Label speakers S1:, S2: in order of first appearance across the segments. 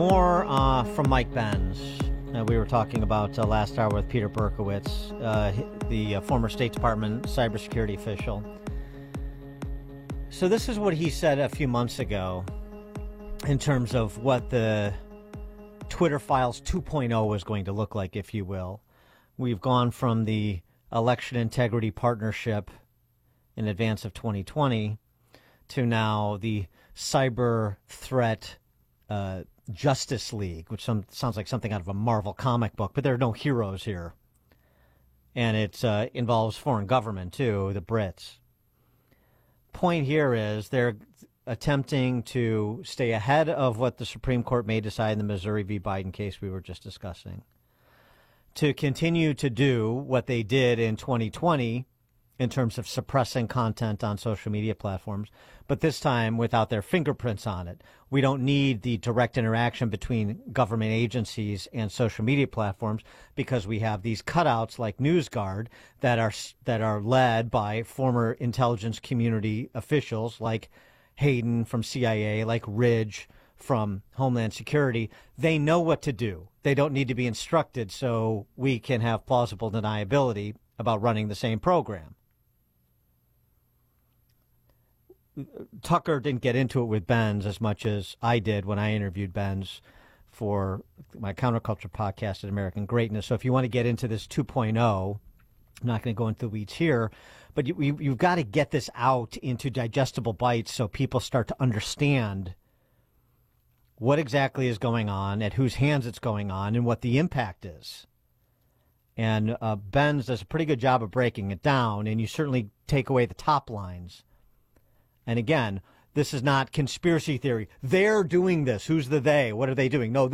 S1: More from Mike Benz. We were talking about last hour with Peter Berkowitz, the former State Department cybersecurity official. So this is what he said a few months ago in terms of what the Twitter Files 2.0 was going to look like, if you will. We've gone from the election integrity partnership in advance of 2020 to now the cyber threat Justice League, which sounds like something out of a Marvel comic book, but there are no heroes here. And it involves foreign government, too, the Brits. Point here is they're attempting to stay ahead of what the Supreme Court may decide in the Missouri v. Biden case we were just discussing, to continue to do what they did in 2020 in terms of suppressing content on social media platforms, but this time without their fingerprints on it. We don't need the direct interaction between government agencies and social media platforms because we have these cutouts like NewsGuard that are led by former intelligence community officials like Hayden from CIA, like Ridge from Homeland Security. They know what to do. They don't need to be instructed, so we can have plausible deniability about running the same program. Tucker didn't get into it with Benz as much as I did when I interviewed Benz for my counterculture podcast at American Greatness. So if you want to get into this 2.0, I'm not going to go into the weeds here, but you've got to get this out into digestible bites so people start to understand what exactly is going on, at whose hands it's going on, and what the impact is. And Benz does a pretty good job of breaking it down, and you certainly take away the top lines. And again, this is not conspiracy theory. They're doing this. Who's the they? What are they doing? No,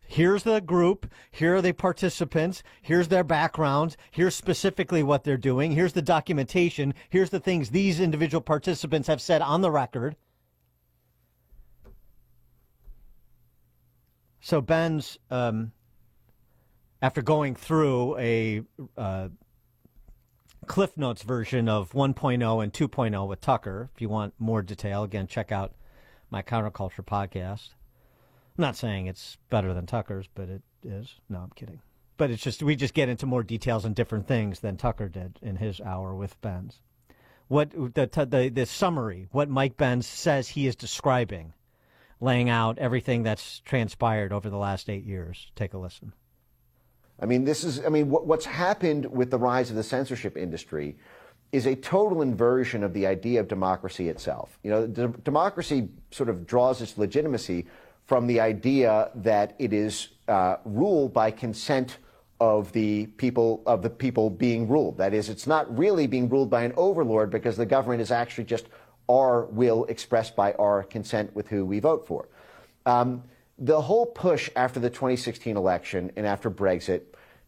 S1: here's the group. Here are the participants. Here's their backgrounds. Here's specifically what they're doing. Here's the documentation. Here's the things these individual participants have said on the record. So Ben's, after going through a Cliff Notes version of 1.0 and 2.0 with Tucker. If you want more detail, again, check out my Counterculture podcast. I'm not saying it's better than Tucker's, but it is. No, I'm kidding. But it's just, we just get into more details and different things than Tucker did in his hour with Benz. What the summary, what Mike Benz says he is describing, laying out everything that's transpired over the last 8 years. Take a listen.
S2: What's happened with the rise of the censorship industry is a total inversion of the idea of democracy itself. Democracy sort of draws its legitimacy from the idea that it is ruled by consent of the people being ruled. That is, it's not really being ruled by an overlord because the government is actually just our will expressed by our consent with who we vote for. The whole push after the 2016 election and after Brexit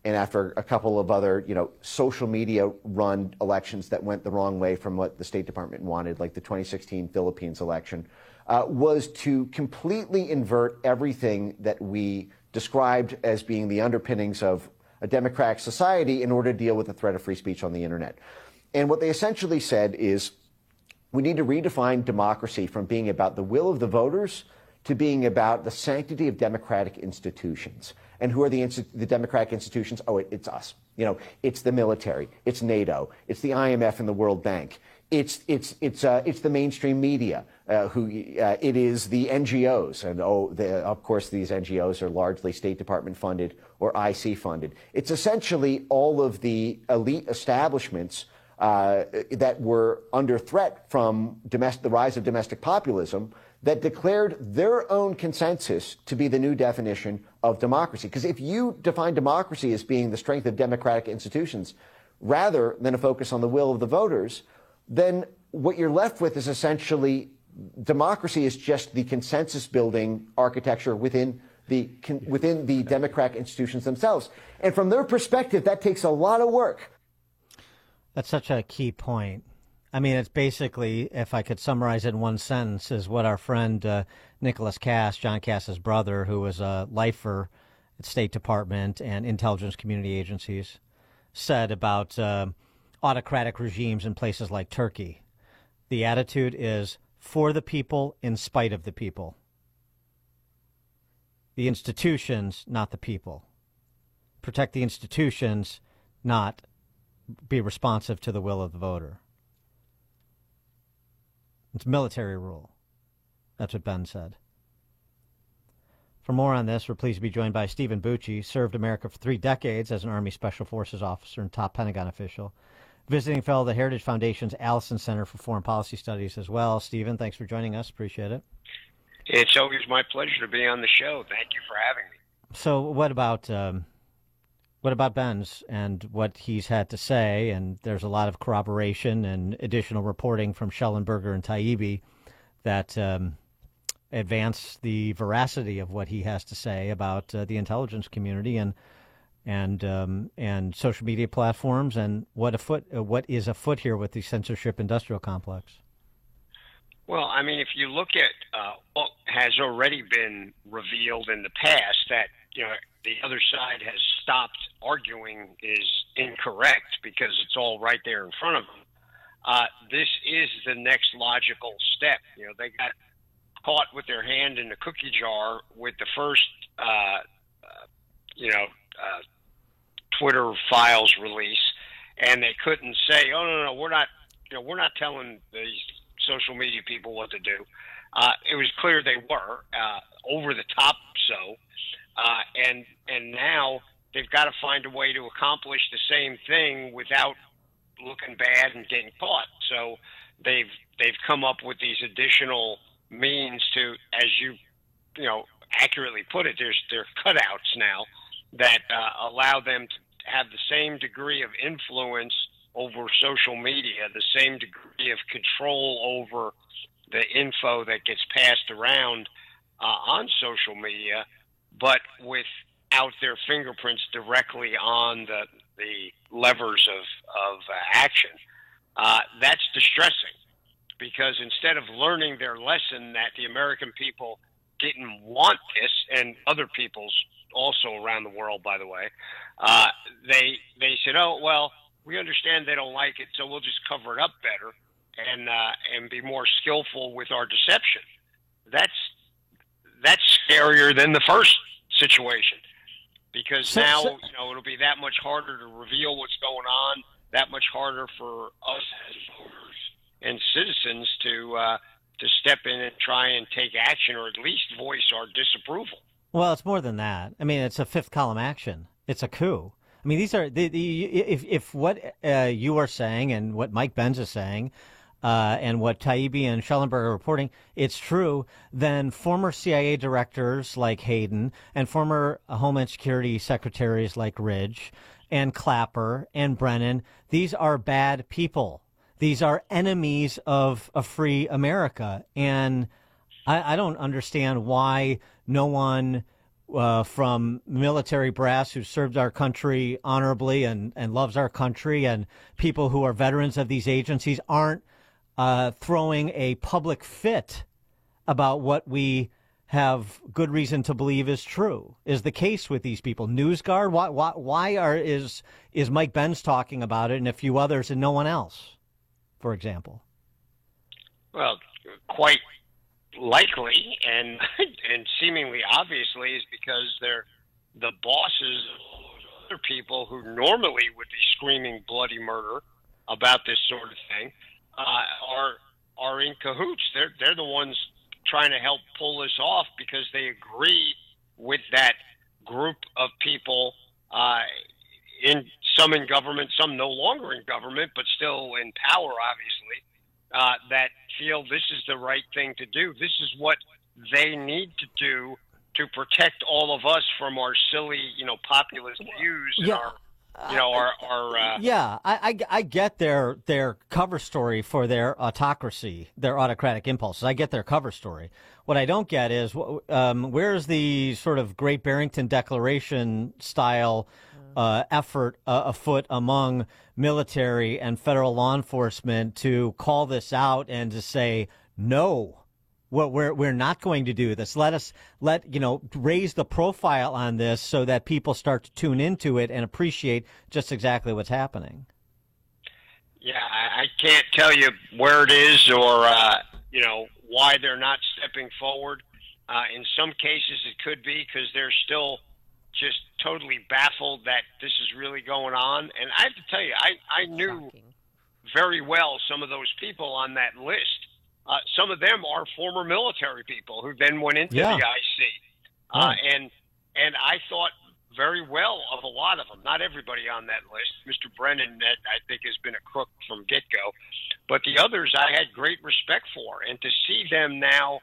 S2: and after a couple of other, social media run elections that went the wrong way from what the State Department wanted, like the 2016 Philippines election, was to completely invert everything that we described as being the underpinnings of a democratic society in order to deal with the threat of free speech on the internet. And what they essentially said is we need to redefine democracy from being about the will of the voters to being about the sanctity of democratic institutions. And who are the democratic institutions? Oh, it's us. It's the military. It's NATO. It's the IMF and the World Bank. It's the mainstream media. It is the NGOs. And of course, these NGOs are largely State Department funded or IC funded. It's essentially all of the elite establishments that were under threat from the rise of domestic populism that declared their own consensus to be the new definition of democracy. Because if you define democracy as being the strength of democratic institutions rather than a focus on the will of the voters, then what you're left with is essentially democracy is just the consensus-building architecture within the democratic institutions themselves. And from their perspective, that takes a lot of work.
S1: That's such a key point. It's basically, if I could summarize it in one sentence, is what our friend Nicholas Cass, John Cass's brother, who was a lifer at State Department and intelligence community agencies, said about autocratic regimes in places like Turkey. The attitude is for the people in spite of the people. the institutions, not the people. Protect the institutions, not be responsive to the will of the voter. It's military rule. That's what Ben said. For more on this, we're pleased to be joined by Stephen Bucci, served America for 3 decades as an Army Special Forces officer and top Pentagon official. Visiting fellow of the Heritage Foundation's Allison Center for Foreign Policy Studies as well. Stephen, thanks for joining us. Appreciate it.
S3: It's always my pleasure to be on the show. Thank you for having me.
S1: So what about Ben's and what he's had to say? And there's a lot of corroboration and additional reporting from Schellenberger and Taibbi that advance the veracity of what he has to say about the intelligence community and social media platforms and what is afoot here with the censorship industrial complex.
S3: Well, I mean, if you look at what has already been revealed in the past, that the other side has stopped arguing is incorrect because it's all right there in front of them. This is the next logical step. They got caught with their hand in the cookie jar with the first, Twitter files release, and they couldn't say, "Oh no, we're not telling these social media people what to do." It was clear they were over the top. And now they've got to find a way to accomplish the same thing without looking bad and getting caught. So they've come up with these additional means to, as you accurately put it, they're cutouts now that allow them to have the same degree of influence over social media, the same degree of control over the info that gets passed around on social media, but without their fingerprints directly on the levers of action. That's distressing, because instead of learning their lesson that the American people didn't want this, and other peoples also around the world, by the way, they said, "Oh, well, we understand they don't like it, so we'll just cover it up better and be more skillful with our deception." That's scarier than the first situation, because now it'll be that much harder to reveal what's going on, that much harder for us as voters and citizens to step in and try and take action, or at least voice our disapproval.
S1: Well, it's more than that. I mean, it's a fifth column action. It's a coup. I mean, these are if what you are saying and what Mike Benz is saying, and what Taibbi and Schellenberger are reporting, it's true, then former CIA directors like Hayden and former Homeland Security secretaries like Ridge and Clapper and Brennan, these are bad people. These are enemies of a free America. And I don't understand why no one from military brass who served our country honorably and loves our country, and people who are veterans of these agencies aren't throwing a public fit about what we have good reason to believe is true, is the case with these people. NewsGuard, why is Mike Benz talking about it and a few others and no one else, for example?
S3: Well, quite likely and seemingly obviously is because they're the bosses of other people who normally would be screaming bloody murder about this sort of thing are in cahoots. They're the ones trying to help pull this off because they agree with that group of people, some in government, some no longer in government, but still in power, obviously, that feel this is the right thing to do. This is what they need to do to protect all of us from our silly, populist views and
S1: I get their cover story for their autocracy, their autocratic impulses. I get their cover story. What I don't get is where's the sort of Great Barrington Declaration style effort afoot among military and federal law enforcement to call this out and to say no. We're not going to do this. Raise the profile on this so that people start to tune into it and appreciate just exactly what's happening.
S3: Yeah, I can't tell you where it is or, why they're not stepping forward. In some cases, it could be because they're still just totally baffled that this is really going on. And I have to tell you, I knew very well some of those people on that list. Some of them are former military people who then went into the IC. And I thought very well of a lot of them. Not everybody on that list. Mr. Brennan, I think, has been a crook from get-go. But the others I had great respect for. And to see them now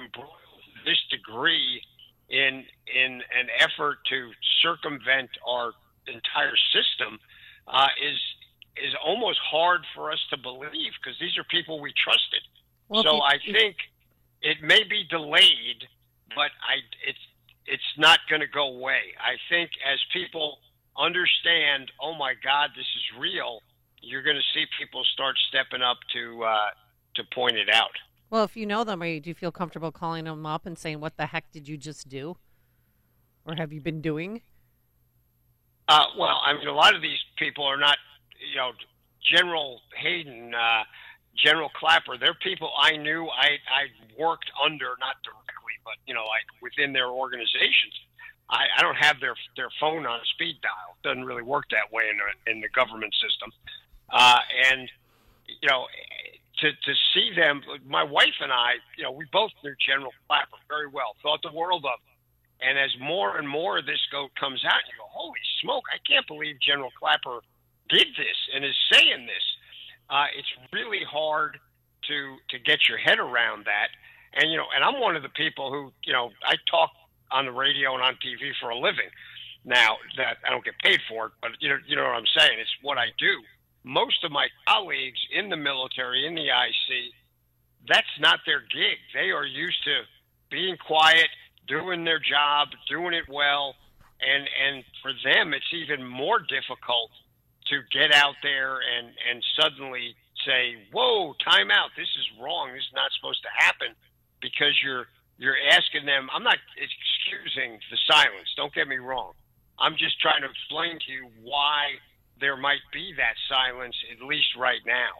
S3: embroiled to this degree in an effort to circumvent our entire system is almost hard for us to believe, because these are people we trusted. Well, so I think it may be delayed, but it's not going to go away. I think as people understand, oh my God, this is real, you're going to see people start stepping up to point it out.
S4: Well, if you know them, do you feel comfortable calling them up and saying, what the heck did you just do? Or have you been doing?
S3: Well, I mean, a lot of these people are not, General Hayden, General Clapper, they're people I knew I worked under, not directly, but, like within their organizations. I don't have their phone on speed dial. It doesn't really work that way in the government system. And, to see them, my wife and I, we both knew General Clapper very well, thought the world of him. And as more and more of this comes out, you go, holy smoke, I can't believe General Clapper did this and is saying this. It's really hard to get your head around that. And, and I'm one of the people who, I talk on the radio and on TV for a living. Now, that I don't get paid for it, but you know what I'm saying. It's what I do. Most of my colleagues in the military, in the IC, that's not their gig. They are used to being quiet, doing their job, doing it well, and for them it's even more difficult to get out there and suddenly say, whoa, time out, this is wrong, this is not supposed to happen, because you're asking them. I'm not excusing the silence, don't get me wrong. I'm just trying to explain to you why there might be that silence, at least right now.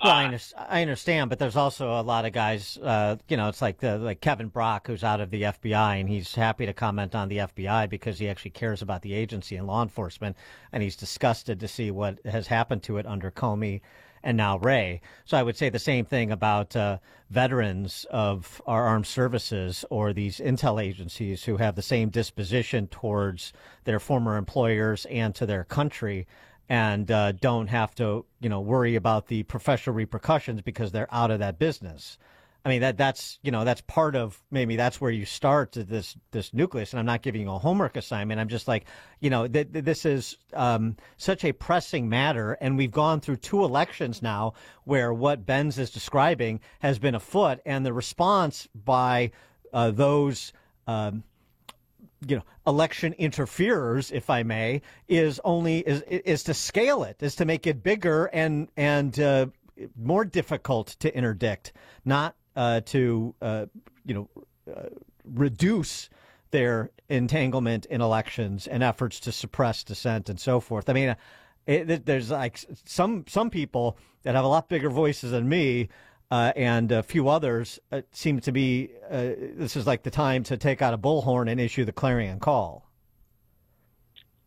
S1: Well, I understand, but there's also a lot of guys, it's like Kevin Brock, who's out of the FBI, and he's happy to comment on the FBI because he actually cares about the agency and law enforcement, and he's disgusted to see what has happened to it under Comey and now Wray. So I would say the same thing about veterans of our armed services or these intel agencies who have the same disposition towards their former employers and to their country, and don't have to, worry about the professional repercussions because they're out of that business. I mean, that's part of, maybe that's where you start this nucleus. And I'm not giving you a homework assignment. I'm just like, this is such a pressing matter. And we've gone through 2 elections now where what Benz is describing has been afoot. And the response by those election interferers, if I may, is to scale it, is to make it bigger and more difficult to interdict, not to reduce their entanglement in elections and efforts to suppress dissent and so forth. I mean, there's like some people that have a lot bigger voices than me. And a few others seem to be, this is like the time to take out a bullhorn and issue the clarion call.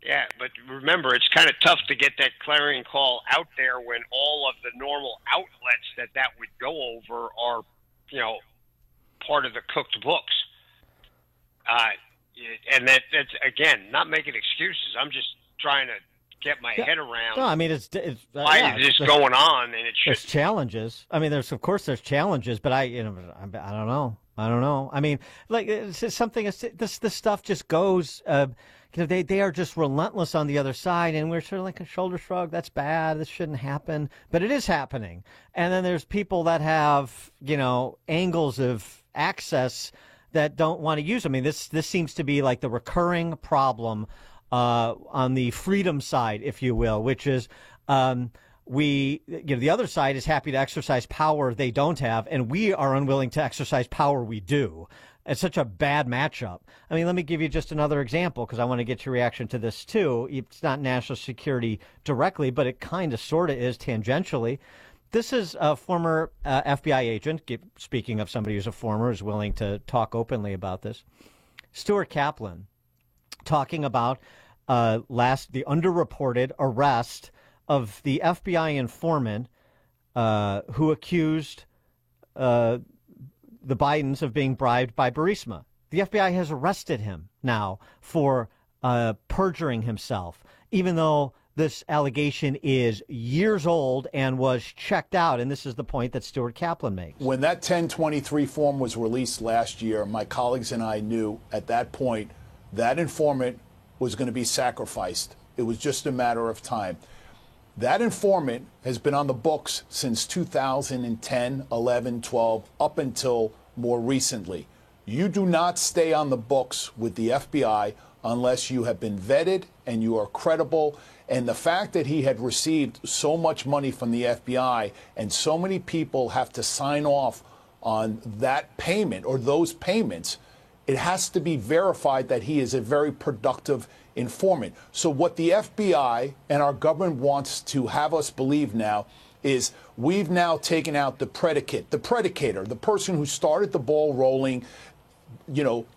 S3: Yeah, but remember, it's kind of tough to get that clarion call out there when all of the normal outlets that would go over are, part of the cooked books. And that's, again, not making excuses. I'm just trying to get my head around.
S1: No, I mean, it's
S3: why is this going on, and
S1: there's challenges. I mean, there's challenges, but I don't know. I mean, like, it's something. This stuff just goes. They are just relentless on the other side, and we're sort of like a shoulder shrug. That's bad. This shouldn't happen, but it is happening. And then there's people that have angles of access that don't want to use them. I mean, this seems to be like the recurring problem on the freedom side, if you will, which is the other side is happy to exercise power they don't have, and we are unwilling to exercise power we do. It's such a bad matchup. I mean, let me give you just another example because I want to get your reaction to this too. It's not national security directly, but it kind of sort of is tangentially. This is a former FBI agent, speaking of somebody who's a former, who's willing to talk openly about this, Stuart Kaplan, talking about the underreported arrest of the FBI informant who accused the Bidens of being bribed by Burisma. The FBI has arrested him now for perjuring himself, even though this allegation is years old and was checked out. And this is the point that Stuart Kaplan makes.
S5: When that 1023 form was released last year, my colleagues and I knew at that point that informant was going to be sacrificed. It was just a matter of time. That informant has been on the books since 2010, 11, 12, up until more recently. You do not stay on the books with the FBI unless you have been vetted and you are credible. And the fact that he had received so much money from the FBI and so many people have to sign off on that payment or those payments, it has to be verified that he is a very productive informant. So what the FBI and our government wants to have us believe now is we've now taken out the predicate, the predicator, the person who started the ball rolling,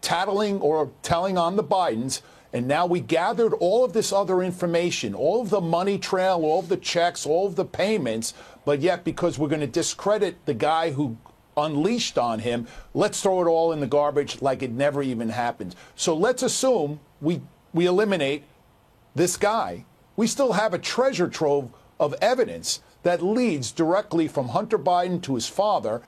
S5: tattling or telling on the Bidens. And now we gathered all of this other information, all of the money trail, all of the checks, all of the payments. But yet, because we're going to discredit the guy who unleashed on him, let's throw it all in the garbage like it never even happened. So let's assume we eliminate this guy. We still have a treasure trove of evidence that leads directly from Hunter Biden to his father.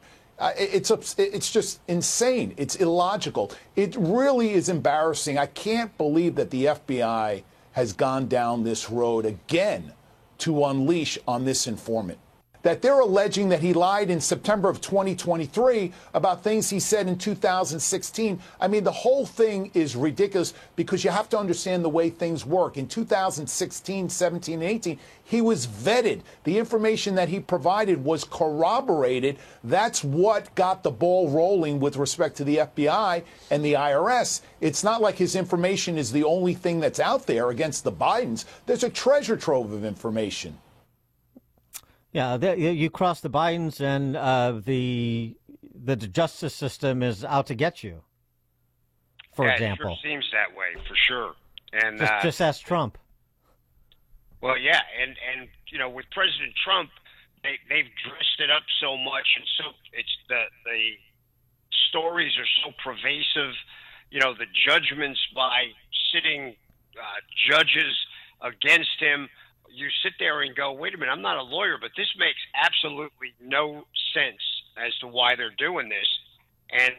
S5: It's just insane. It's illogical. It really is embarrassing. I can't believe that the FBI has gone down this road again to unleash on this informant. That they're alleging that he lied in September of 2023 about things he said in 2016. I mean, the whole thing is ridiculous because you have to understand the way things work. In 2016, 17, and 18, he was vetted. The information that he provided was corroborated. That's what got the ball rolling with respect to the FBI and the IRS. It's not like his information is the only thing that's out there against the Bidens. There's a treasure trove of information.
S1: Yeah, you cross the Bidens and the justice system is out to get you, for example.
S3: It sure seems that way, for sure. And
S1: just ask Trump.
S3: Well, yeah, and with President Trump, they've dressed it up so much, and so it's the stories are so pervasive. The judgments by sitting judges against him. You sit there and go, wait a minute, I'm not a lawyer, but this makes absolutely no sense as to why they're doing this. And,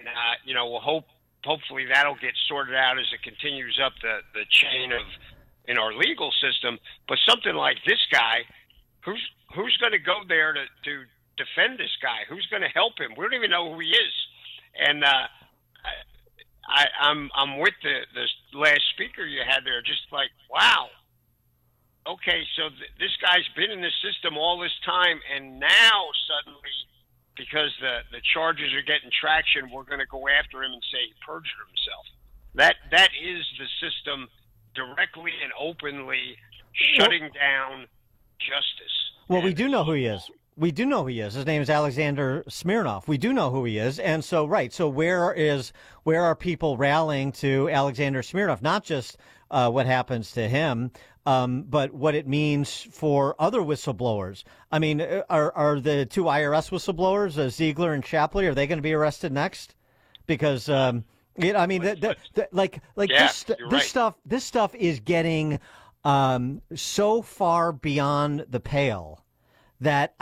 S3: we'll hopefully that'll get sorted out as it continues up the chain in our legal system. But something like this guy, who's going to go there to defend this guy? Who's going to help him? We don't even know who he is. And I'm with the last speaker you had there, just like, wow. Okay, so this guy's been in this system all this time, and now suddenly, because the charges are getting traction, we're going to go after him and say he perjured himself. That is the system directly and openly shutting down justice.
S1: Well, we do know who he is. We do know who he is. His name is Alexander Smirnov. We do know who he is. And so, right. So where are people rallying to Alexander Smirnov? Not just what happens to him, but what it means for other whistleblowers. I mean, are the two IRS whistleblowers, Ziegler and Shapley, are they going to be arrested next? Because, this stuff is getting so far beyond the pale that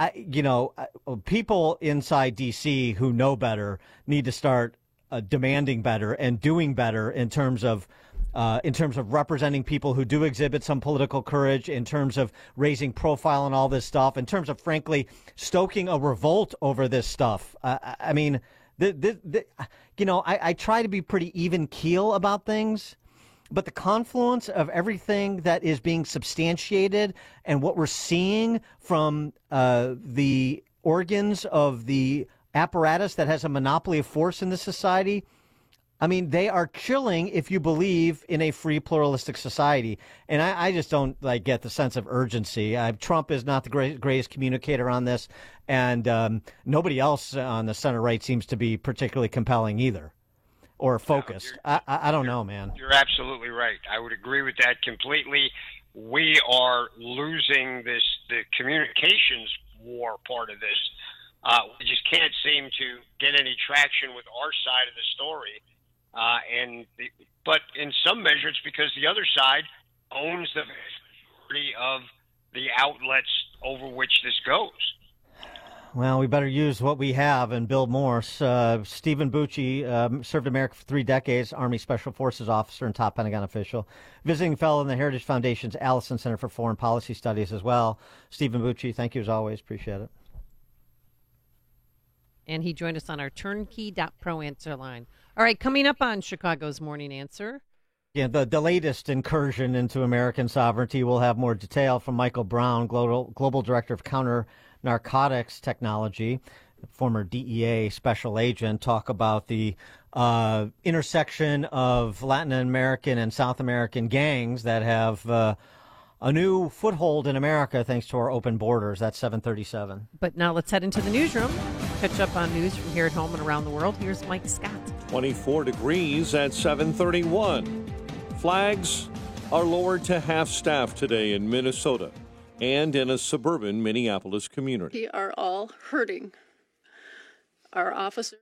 S1: people inside D.C. who know better need to start demanding better and doing better in terms of representing people who do exhibit some political courage, in terms of raising profile and all this stuff, in terms of, frankly, stoking a revolt over this stuff. I try to be pretty even keel about things, but the confluence of everything that is being substantiated and what we're seeing from the organs of the apparatus that has a monopoly of force in this society, I mean, they are chilling if you believe in a free, pluralistic society. And I just don't get the sense of urgency. Trump is not the greatest communicator on this, and nobody else on the center right seems to be particularly compelling either, or focused. I don't know, man.
S3: You're absolutely right. I would agree with that completely. We are losing the communications war part of this. We just can't seem to get any traction with our side of the story. But in some measure, it's because the other side owns the majority of the outlets over which this goes.
S1: Well, we better use what we have and build more. Stephen Bucci served America for 3 decades, Army Special Forces officer and top Pentagon official, visiting fellow in the Heritage Foundation's Allison Center for Foreign Policy Studies as well. Stephen Bucci, thank you as always. Appreciate it.
S4: And he joined us on our turnkey.pro answer line. All right, coming up on Chicago's Morning Answer.
S1: Yeah, the latest incursion into American sovereignty. We'll have more detail from Michael Brown, Global Director of Counter Narcotics Technology, former DEA special agent, talk about the intersection of Latin American and South American gangs that have a new foothold in America thanks to our open borders. That's 7:37.
S4: But now let's head into the newsroom. Catch up on news from here at home and around the world. Here's Mike Scott.
S6: 24 degrees at 7:31. Flags are lowered to half-staff today in Minnesota and in a suburban Minneapolis community.
S7: We are all hurting. Our officers